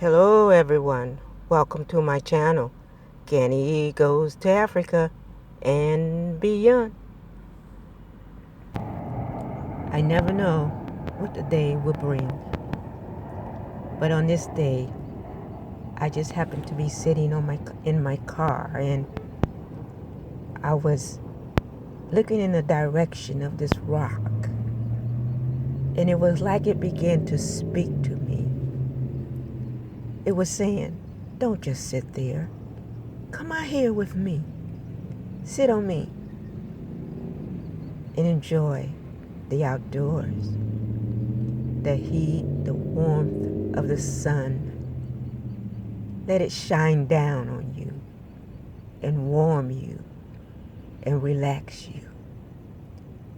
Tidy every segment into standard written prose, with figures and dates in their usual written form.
Hello everyone, welcome to my channel. Kenny goes to Africa and beyond. I never know what the day will bring, but on this day, I just happened to be sitting in my car, and I was looking in the direction of this rock, and it was like it began to speak to me. It was saying, "Don't just sit there. Come out here with me. Sit on me and enjoy the outdoors, the heat, the warmth of the sun. Let it shine down on you and warm you and relax you.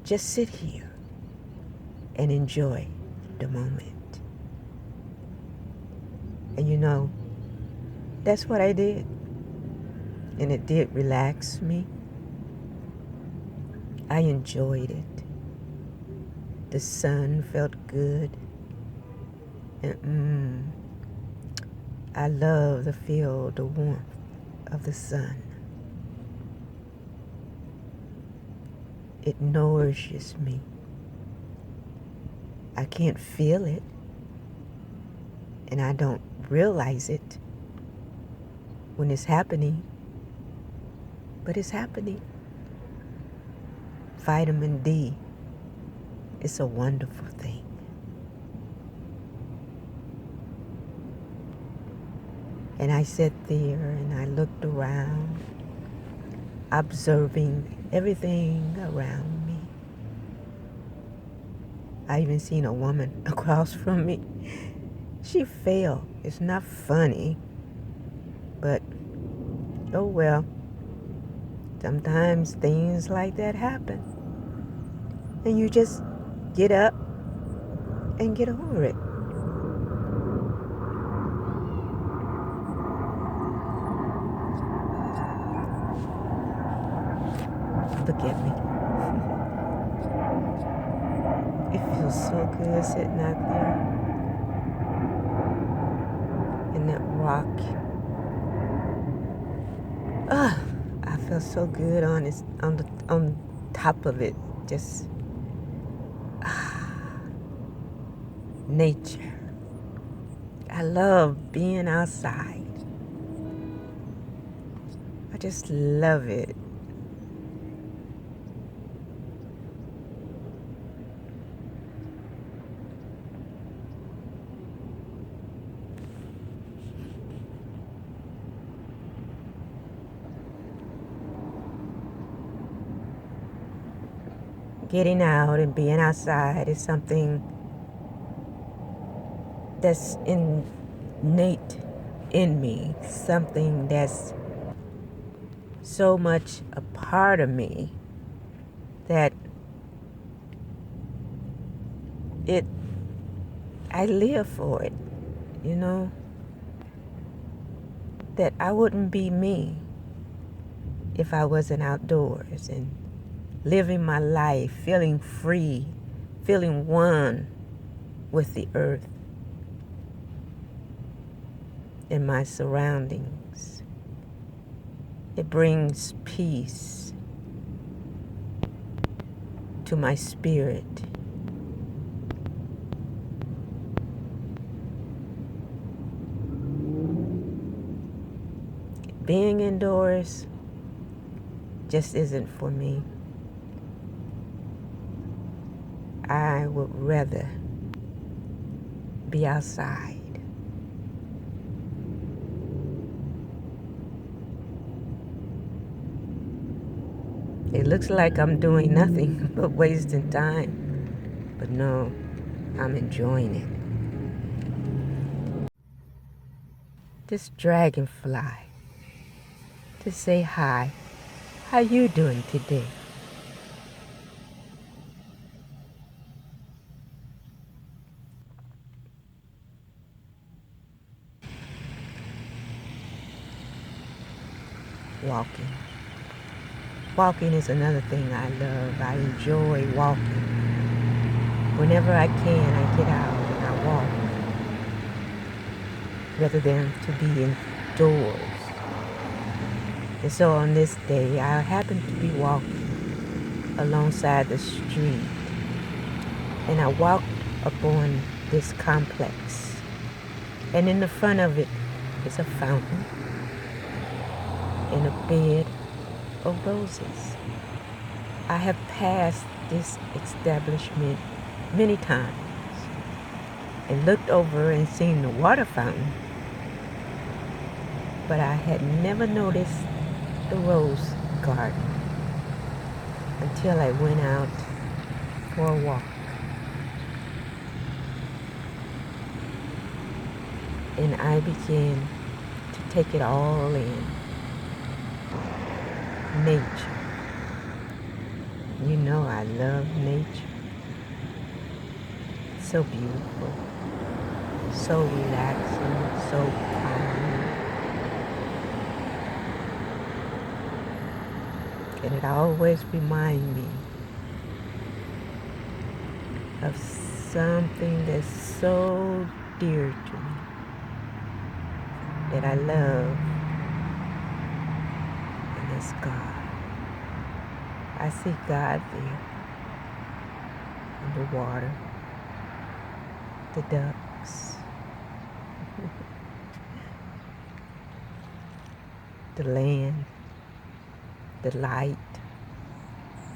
Just sit here and enjoy the moment." And you know, that's what I did. And it did relax me. I enjoyed it. The sun felt good. And I love to feel the warmth of the sun. It nourishes me. I can't feel it, and I don't realize it when it's happening, but it's happening. Vitamin D is a wonderful thing. And I sat there and I looked around, observing everything around me. I even seen a woman across from me. She fell. It's not funny, but oh well. Sometimes things like that happen. And you just get up and get over it. Look at me. It feels so good sitting out there in that rock. I feel so good on top of it. Just nature. I love being outside. I just love it. Getting out and being outside is something that's innate in me, something that's so much a part of me that I live for it, you know, that I wouldn't be me if I wasn't outdoors and living my life, feeling free, feeling one with the earth and my surroundings. It brings peace to my spirit. Being indoors just isn't for me. I would rather be outside. It looks like I'm doing nothing but wasting time, but no, I'm enjoying it. This dragonfly to say hi. How you doing today? Walking. Walking is another thing I love. I enjoy walking. Whenever I can, I get out and I walk. rather than to be indoors. And so on this day, I happened to be walking alongside the street, and I walked upon this complex, and in the front of it is a fountain and a bed of roses. I have passed this establishment many times and looked over and seen the water fountain, but I had never noticed the rose garden until I went out for a walk. And I began to take it all in. Nature. You know I love nature. So beautiful, so relaxing, so calming. And it always reminds me of something that's so dear to me, that I love, and it's God. I see God there in the water, the ducks, the land, the light,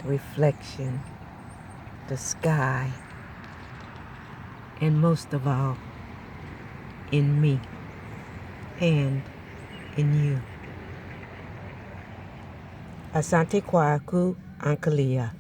the reflection, the sky, and most of all, in me and in you. Asante Kwaku Ankalia.